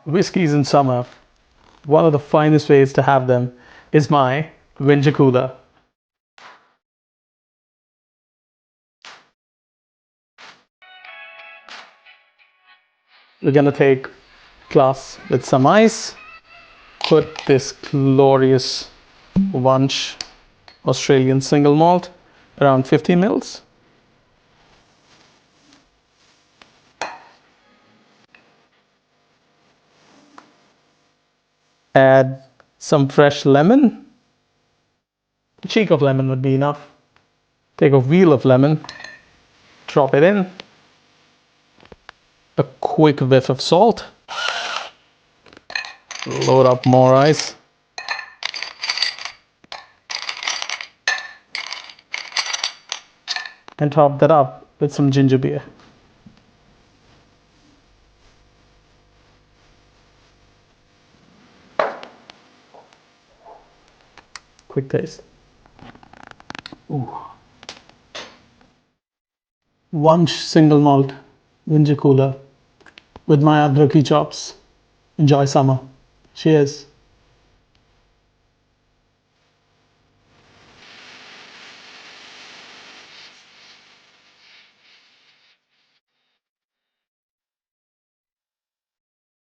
Whiskeys in summer, one of the finest ways to have them is my Whinger cooler. We're gonna take glass with some ice, put this glorious Vansh Australian Single malt, around 50 mils. Add some fresh lemon. A cheek of lemon would be enough. Take a wheel of lemon, drop it in. A quick whiff of salt. Load up more ice. And top that up with some ginger beer. Quick taste. Ooh. Vansh single malt Whinger cooler with my Adraki chops. Enjoy summer. Cheers.